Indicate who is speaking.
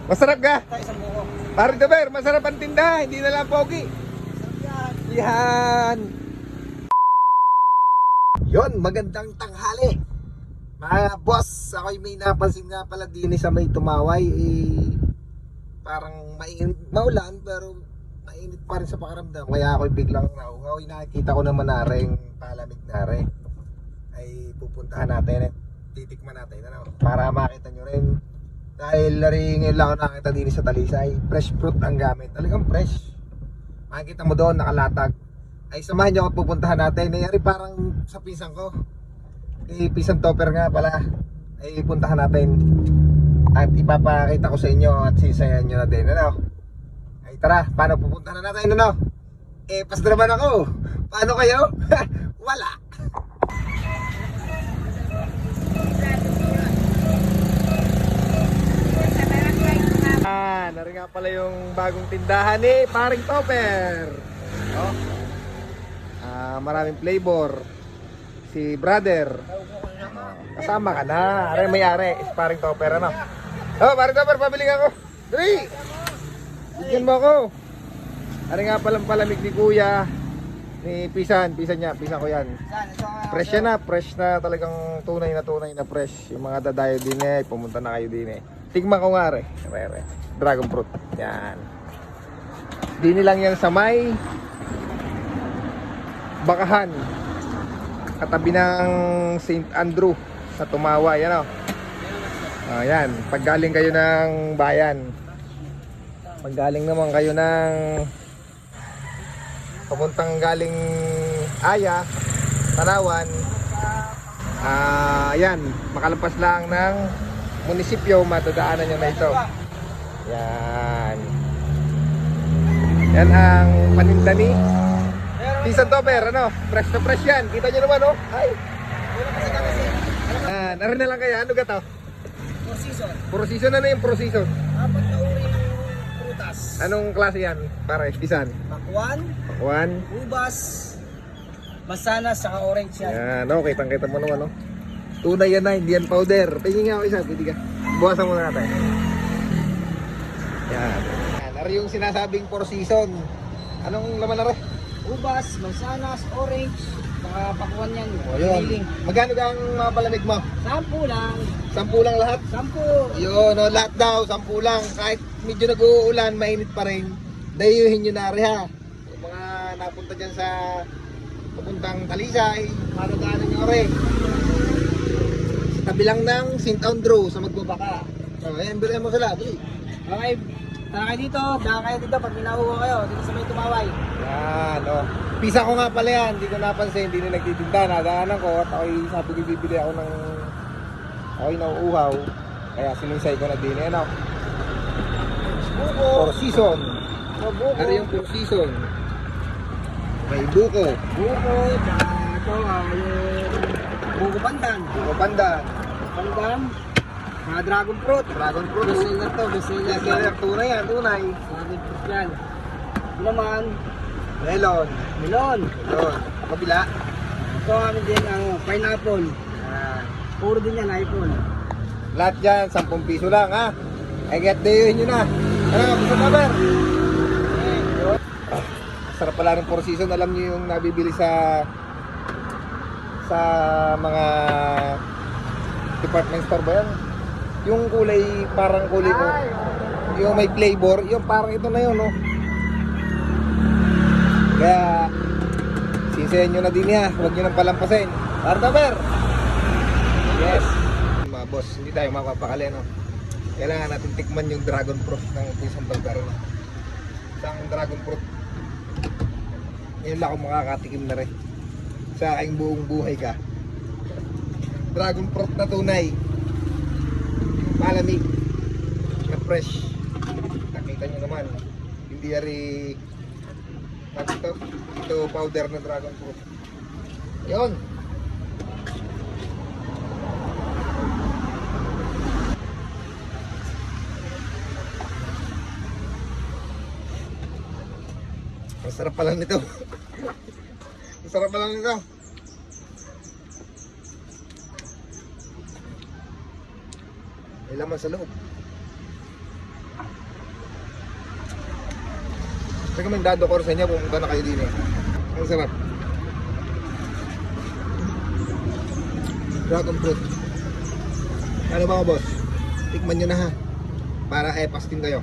Speaker 1: Masarap ka?
Speaker 2: Isang buko.
Speaker 1: Parang Dober, masarap ang tinda, hindi na lang pogi. Yan. Yon, magandang tanghali. Mga boss, ako'y may napansin nga pala din sa may Tumaway. Parang mainit, maulan pero mainit pa rin sa pakiramdam. Kaya ako'y biglang nauhaw. Nakikita ko naman na rin palamig na rin. Ay pupuntahan natin at titikman natin para makita nyo rin. Dahil ngayon lang ako nakita din sa Talisay. Fresh fruit ang gamit, talagang fresh. Makikita mo doon nakalatag. Ay samahan nyo ako, pupuntahan natin. Nangyari parang sa pinsan ko, pinsan topper nga pala. Ay puntahan natin at ipapakita ko sa inyo at sisayan nyo na din, ano? Ay tara, paano pupuntahan na natin, ano? Pasdraman ako. Paano kayo? Wala. Nari nga pala yung bagong tindahan ni Paring Topper. Oh. Maraming flavor. Si brother. Kasama ka na. Aray may-ari, si Paring Topper, ano? Oh, Paring Topper, pabili ako. Dali! Bigyan mo ako. Aray nga palang palamig ni Kuya. Ni Pisan niya, Pisan ko yan. Fresh yan na, fresh na talagang tunay na fresh. Yung mga dadayo din pumunta na kayo din Tigman ko nga dragon fruit. Yan. Dini lang yan sa may Bakahan. Katabi ng St. Andrew sa Tumaway, ano? Yan, paggaling kayo ng bayan. Paggaling naman kayo ng papuntang galing Aya, Tanawan. Yan, makalampas lang ng munisipyo, matadaanan nyo na ito. Yan. Yan ang paninda ni Pisan Topper, ano? Fresh na fresh yan. Kita nyo naman, oh. Ay. Narin na lang kaya. Ano ka to?
Speaker 2: Four season.
Speaker 1: Puro season, ano yung puro season?
Speaker 2: Apat na uring prutas.
Speaker 1: Anong klase yan? Pare, Pisan?
Speaker 2: Pakwan,
Speaker 1: Pakwan.
Speaker 2: ubas, masanas, saka orange yan.
Speaker 1: Yan, oh. Kitang-kita mo naman, oh. Tunay yan na, hindi yan powder. Tingin nga ako isa, pwede ka. Buwasan muna natin. Yan. Nari yung sinasabing four season. Anong laman na rin?
Speaker 2: Ubas, mansanas, orange, saka pakwan yan.
Speaker 1: Ayun. Magkano ka ang mga palamig mo?
Speaker 2: 10 lang.
Speaker 1: 10 lang lahat?
Speaker 2: 10.
Speaker 1: Yun, no, lahat daw, 10 lang. Kahit medyo nag-uulan, mainit pa rin. Dayuhin nyo na rin ha. Yung mga napunta dyan sa papuntang Talisay, madadaanan nyo rin. Sa tabi lang ng St. Andrew sa Magbabaka. Ayan, bilhin mo sila, dali.
Speaker 2: Okay, tara kayo dito pag minahuha kayo, dito sa may Tumaway.
Speaker 1: Yan, no. Pisa ko nga pala yan, hindi ko napansin, hindi na nagtitinda. Nadaanan ko at ako'y sabi ko bibili ako ng ako'y nauuhaw. Kaya sinunsay ko na din, ano.
Speaker 2: Buko.
Speaker 1: Four season.
Speaker 2: Buko.
Speaker 1: Ano yung four season? May buko.
Speaker 2: Buko, tsaka ito, yung buko pandan.
Speaker 1: Buko pandan.
Speaker 2: Pandan, mga dragon fruit.
Speaker 1: Dragon fruit.
Speaker 2: Bestseller to, bestseller.
Speaker 1: Bestseller, tunay yan, tunay.
Speaker 2: Dragon fruit yan. Ito naman,
Speaker 1: Melon.
Speaker 2: melon.
Speaker 1: Melon. Kabila.
Speaker 2: Ito kami din ang pineapple.
Speaker 1: Yan.
Speaker 2: Puro din yan, iPhone.
Speaker 1: Lahat dyan, 10 piso lang ha. Ay get dayuhin nyo na. Ano, gusto ka ba? Sarap pala ng four season. Alam nyo yung nabibili sa mga department store ba yan? Yung kulay, parang kulay ko. Yung may flavor, yung parang ito na yun, no? Kaya, sinsayan nyo na din ha. Huwag nyo nang palampasin. Tartaber! Yes! Mga boss, hindi tayo mapapakali, no? Kailangan natin tikman yung dragon fruit ng Pisan Topper. Isang dragon fruit. Ngayon lang ako makakatikim na rin sa aking buong buhay ka. Dragon fruit na tunay, malamig, na fresh. Nakita nyo naman, hindi ari ito powder na dragon fruit. Yun. Masarap pa lang nito. Masarap pa lang nito. May laman sa loob. Rekomendado ko sa inyo, pumunta na kayo din eh. Ang sarap. Dragon fruit. Ano ba, boss? Tikman nyo na ha. Para pasting kayo.